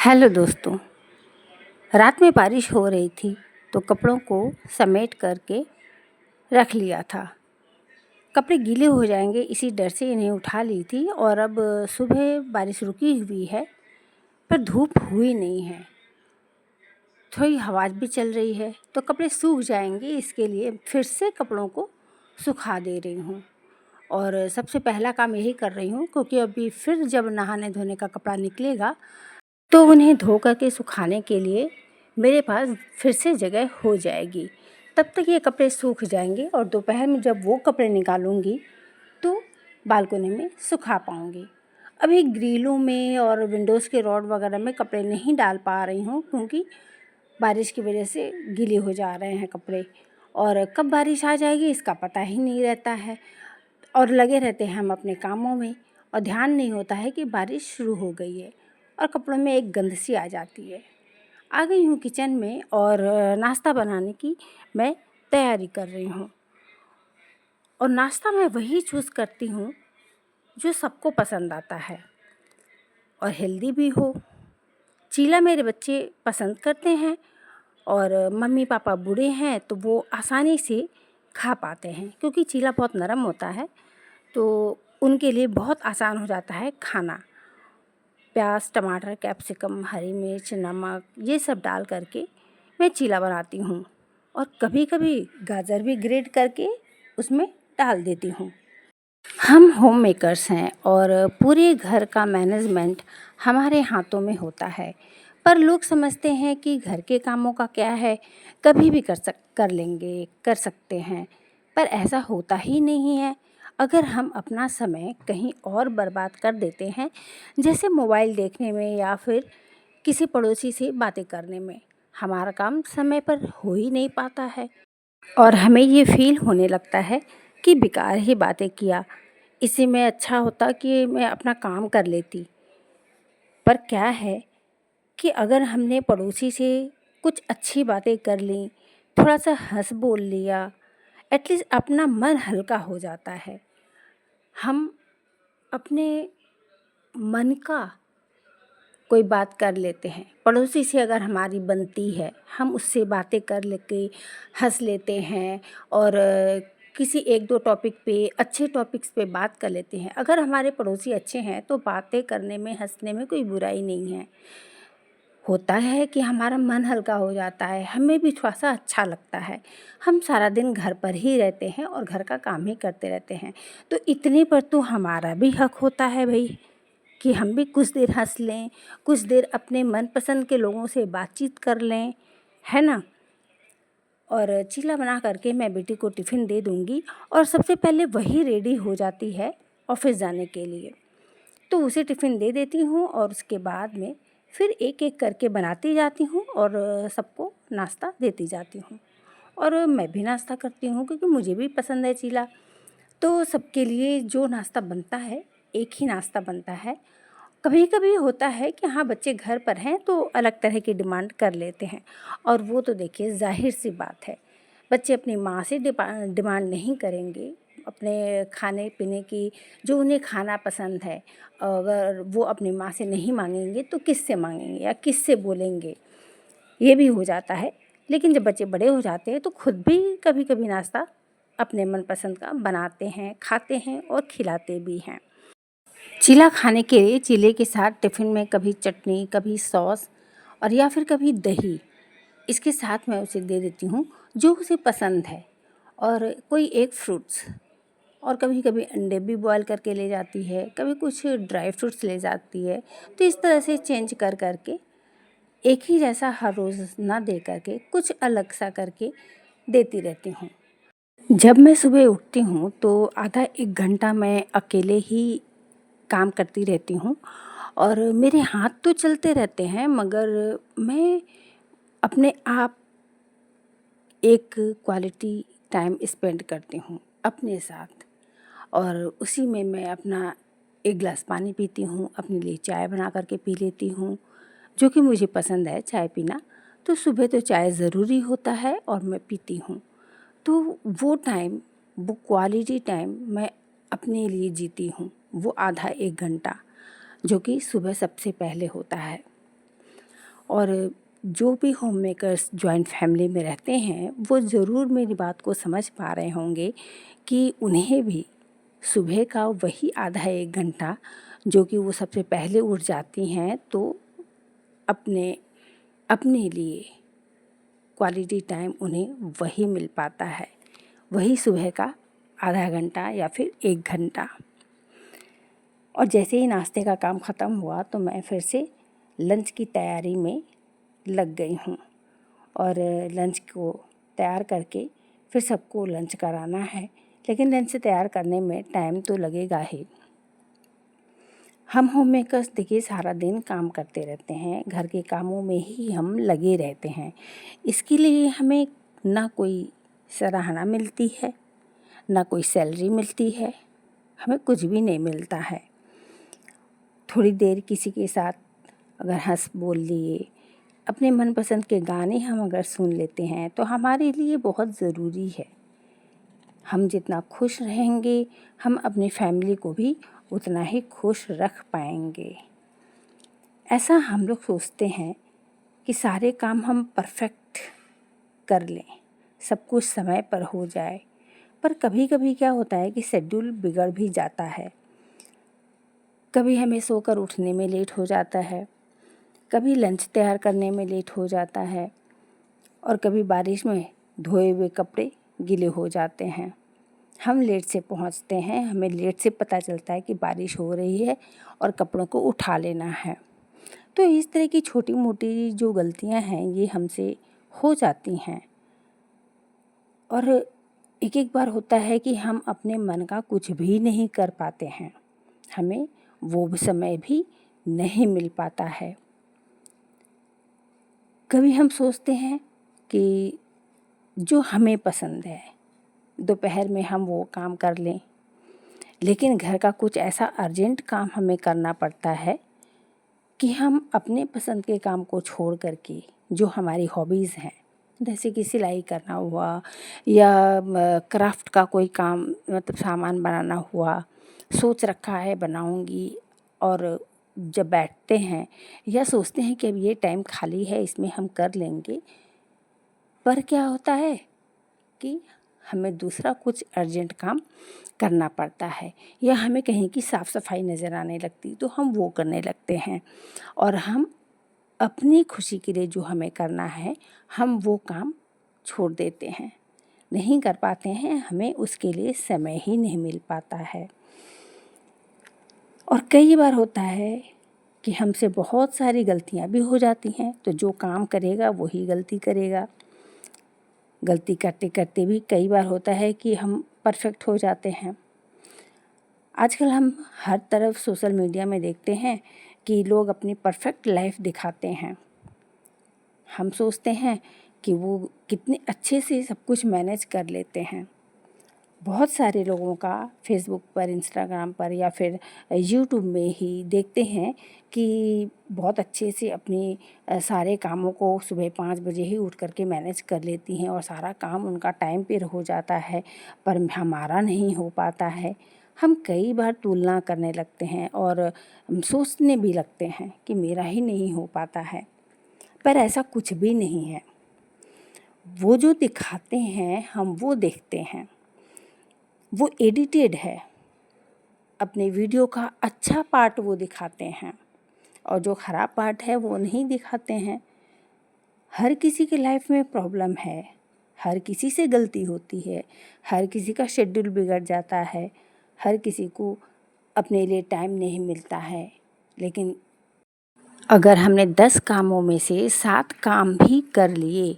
Hello दोस्तों। रात में बारिश हो रही थी तो कपड़ों को समेट करके रख लिया था। कपड़े गीले हो जाएंगे इसी डर से इन्हें उठा ली थी और अब सुबह बारिश रुकी हुई है पर धूप हुई नहीं है। थोड़ी हवा भी चल रही है तो कपड़े सूख जाएंगे, इसके लिए फिर से कपड़ों को सुखा दे रही हूँ। और सबसे पहला काम यही कर रही हूँ क्योंकि अभी फिर जब नहाने धोने का कपड़ा निकलेगा तो उन्हें धो कर के सुखाने के लिए मेरे पास फिर से जगह हो जाएगी। तब तक ये कपड़े सूख जाएंगे और दोपहर में जब वो कपड़े निकालूंगी तो बालकोनी में सुखा पाऊंगी। अभी ग्रिलों में और विंडोज़ के रॉड वगैरह में कपड़े नहीं डाल पा रही हूँ क्योंकि बारिश की वजह से गीले हो जा रहे हैं कपड़े, और कब बारिश आ जाएगी इसका पता ही नहीं रहता है और लगे रहते हैं हम अपने कामों में और ध्यान नहीं होता है कि बारिश शुरू हो गई है और कपड़ों में एक गंध सी आ जाती है। आ गई हूँ किचन में और नाश्ता बनाने की मैं तैयारी कर रही हूँ। और नाश्ता मैं वही चूज़ करती हूँ जो सबको पसंद आता है और हेल्दी भी हो। चीला मेरे बच्चे पसंद करते हैं और मम्मी पापा बूढ़े हैं तो वो आसानी से खा पाते हैं क्योंकि चीला बहुत नरम होता है, तो उनके लिए बहुत आसान हो जाता है खाना। प्याज, टमाटर, कैप्सिकम, हरी मिर्च, नमक ये सब डाल करके मैं चीला बनाती हूँ और कभी-कभी गाजर भी ग्रेट करके उसमें डाल देती हूँ। हम होम मेकर्स हैं और पूरे घर का मैनेजमेंट हमारे हाथों में होता है, पर लोग समझते हैं कि घर के कामों का क्या है, कभी भी कर लेंगे, कर सकते हैं, पर ऐसा होता ही नहीं है। अगर हम अपना समय कहीं और बर्बाद कर देते हैं, जैसे मोबाइल देखने में या फिर किसी पड़ोसी से बातें करने में, हमारा काम समय पर हो ही नहीं पाता है और हमें ये फ़ील होने लगता है कि बेकार ही बातें किया, इसी में अच्छा होता कि मैं अपना काम कर लेती। पर क्या है कि अगर हमने पड़ोसी से कुछ अच्छी बातें कर लीं, थोड़ा-सा हँस बोल लिया, एटलीस्ट अपना मन हल्का हो जाता है। हम अपने मन का कोई बात कर लेते हैं, पड़ोसी से अगर हमारी बनती है, हम उससे बातें कर लेके हँस लेते हैं और किसी 1-2 टॉपिक पे, अच्छे टॉपिक्स पे बात कर लेते हैं। अगर हमारे पड़ोसी अच्छे हैं तो बातें करने में, हँसने में कोई बुराई नहीं है। होता है कि हमारा मन हल्का हो जाता है, हमें भी थोड़ा-सा अच्छा लगता है। हम सारा दिन घर पर ही रहते हैं और घर का काम ही करते रहते हैं, तो इतने पर तो हमारा भी हक होता है भई कि हम भी कुछ देर हँस लें, कुछ देर अपने मनपसंद के लोगों से बातचीत कर लें, है ना? और चीला बना करके मैं बेटी को टिफ़िन दे दूँगी और सबसे पहले वही रेडी हो जाती है ऑफ़िस जाने के लिए। तो उसे टिफ़िन दे देती हूँ और उसके बाद में फिर एक-एक करके बनाती जाती हूँ और सबको नाश्ता देती जाती हूँ। और मैं भी नाश्ता करती हूँ क्योंकि मुझे भी पसंद है चीला। तो सबके लिए जो नाश्ता बनता है, एक ही नाश्ता बनता है। कभी-कभी होता है कि हाँ, बच्चे घर पर हैं तो अलग तरह की डिमांड कर लेते हैं और वो तो देखिए ज़ाहिर-सी बात है। बच्चे अपनी माँ से डिमांड नहीं करेंगे, अपने खाने-पीने की जो उन्हें खाना पसंद है, अगर वो अपनी माँ से नहीं माँगेंगे तो किससे माँगेंगे या किससे बोलेंगे, ये भी हो जाता है। लेकिन जब बच्चे बड़े हो जाते हैं तो खुद भी कभी-कभी नाश्ता अपने मनपसंद का बनाते हैं, खाते हैं और खिलाते भी हैं। चीला खाने के लिए चीले के साथ टिफ़िन में कभी चटनी, कभी सॉस और या फिर कभी दही, इसके साथ मैं उसे दे देती हूँ जो उसे पसंद है, और कोई एक फ्रूट्स, और कभी-कभी अंडे भी बॉयल करके ले जाती है, कभी कुछ ड्राई फ्रूट्स ले जाती है। तो इस तरह से चेंज कर कर के एक ही जैसा हर रोज़ ना दे कर के कुछ अलग सा करके देती रहती हूँ। जब मैं सुबह उठती हूँ तो आधा 1 घंटा मैं अकेले ही काम करती रहती हूँ और मेरे हाथ तो चलते रहते हैं, मगर मैं अपने आप एक क्वालिटी टाइम स्पेंड करती हूँ अपने साथ, और उसी में मैं अपना 1 गिलास पानी पीती हूँ, अपने लिए चाय बना कर के पी लेती हूँ, जो कि मुझे पसंद है चाय पीना। तो सुबह तो चाय ज़रूरी होता है और मैं पीती हूँ। तो वो टाइम, वो क्वालिटी टाइम मैं अपने लिए जीती हूँ, वो आधा 1 घंटा, जो कि सुबह सबसे पहले होता है। और जो भी होम मेकर्स जॉइंट फैमिली में रहते हैं वो ज़रूर मेरी बात को समझ पा रहे होंगे कि उन्हें भी सुबह का वही आधा एक घंटा जो कि वो सबसे पहले उठ जाती हैं तो अपने अपने लिए क्वालिटी टाइम उन्हें वही मिल पाता है, वही सुबह का आधा घंटा या फिर 1 घंटा। और जैसे ही नाश्ते का काम ख़त्म हुआ तो मैं फिर से लंच की तैयारी में लग गई हूँ और लंच को तैयार करके फिर सबको लंच कराना है। लेकिन लंच तैयार करने में टाइम तो लगेगा ही। हम होम मेकर्स देखिए सारा दिन काम करते रहते हैं, घर के कामों में ही हम लगे रहते हैं। इसके लिए हमें ना कोई सराहना मिलती है, ना कोई सैलरी मिलती है, हमें कुछ भी नहीं मिलता है। थोड़ी देर किसी के साथ अगर हंस बोल लिए, अपने मनपसंद के गाने हम अगर सुन लेते हैं तो हमारे लिए बहुत ज़रूरी है। हम जितना खुश रहेंगे हम अपनी फैमिली को भी उतना ही खुश रख पाएंगे। ऐसा हम लोग सोचते हैं कि सारे काम हम परफेक्ट कर लें, सब कुछ समय पर हो जाए, पर कभी कभी क्या होता है कि शेड्यूल बिगड़ भी जाता है। कभी हमें सोकर उठने में लेट हो जाता है, कभी लंच तैयार करने में लेट हो जाता है और कभी बारिश में धोए हुए कपड़े गीले हो जाते हैं। हम लेट से पहुंचते हैं, हमें लेट से पता चलता है कि बारिश हो रही है और कपड़ों को उठा लेना है। तो इस तरह की छोटी मोटी जो गलतियां हैं ये हमसे हो जाती हैं और एक एक बार होता है कि हम अपने मन का कुछ भी नहीं कर पाते हैं, हमें वो समय भी नहीं मिल पाता है। कभी हम सोचते हैं कि जो हमें पसंद है दोपहर में हम वो काम कर लें, लेकिन घर का कुछ ऐसा अर्जेंट काम हमें करना पड़ता है कि हम अपने पसंद के काम को छोड़ करके जो हमारी हॉबीज़ हैं, जैसे कि सिलाई करना हुआ या क्राफ्ट का कोई काम, मतलब सामान बनाना हुआ, सोच रखा है बनाऊंगी, और जब बैठते हैं या सोचते हैं कि अब ये टाइम खाली है इसमें हम कर लेंगे, पर क्या होता है कि हमें दूसरा कुछ अर्जेंट काम करना पड़ता है या हमें कहीं की साफ़ सफाई नज़र आने लगती तो हम वो करने लगते हैं और हम अपनी खुशी के लिए जो हमें करना है हम वो काम छोड़ देते हैं, नहीं कर पाते हैं, हमें उसके लिए समय ही नहीं मिल पाता है। और कई बार होता है कि हमसे बहुत सारी गलतियां भी हो जाती हैं, तो जो काम करेगा वही गलती करेगा। गलती करते करते भी कई बार होता है कि हम परफेक्ट हो जाते हैं। आजकल हम हर तरफ सोशल मीडिया में देखते हैं कि लोग अपनी परफेक्ट लाइफ दिखाते हैं। हम सोचते हैं कि वो कितने अच्छे से सब कुछ मैनेज कर लेते हैं। बहुत सारे लोगों का फेसबुक पर, इंस्टाग्राम पर या फिर यूट्यूब में ही देखते हैं कि बहुत अच्छे से अपनी सारे कामों को सुबह 5 बजे ही उठ करके मैनेज कर लेती हैं और सारा काम उनका टाइम पर हो जाता है, पर हमारा नहीं हो पाता है। हम कई बार तुलना करने लगते हैं और सोचने भी लगते हैं कि मेरा ही नहीं हो पाता है, पर ऐसा कुछ भी नहीं है। वो जो दिखाते हैं हम वो देखते हैं, वो एडिटेड है, अपने वीडियो का अच्छा पार्ट वो दिखाते हैं और जो ख़राब पार्ट है वो नहीं दिखाते हैं। हर किसी के लाइफ में प्रॉब्लम है, हर किसी से गलती होती है, हर किसी का शेड्यूल बिगड़ जाता है, हर किसी को अपने लिए टाइम नहीं मिलता है। लेकिन अगर हमने 10 कामों में से 7 काम भी कर लिए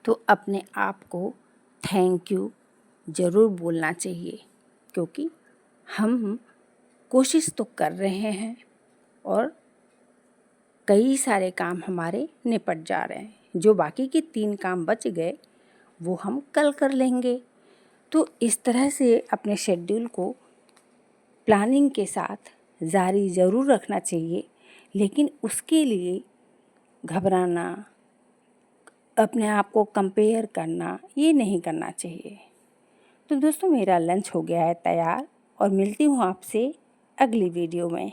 तो अपने आप को थैंक यू ज़रूर बोलना चाहिए, क्योंकि हम कोशिश तो कर रहे हैं और कई सारे काम हमारे निपट जा रहे हैं। जो बाकी के 3 काम बच गए वो हम कल कर लेंगे। तो इस तरह से अपने शेड्यूल को प्लानिंग के साथ जारी ज़रूर रखना चाहिए, लेकिन उसके लिए घबराना, अपने आप को कंपेयर करना, ये नहीं करना चाहिए। तो दोस्तों मेरा लंच हो गया है तैयार और मिलती हूँ आपसे अगली वीडियो में।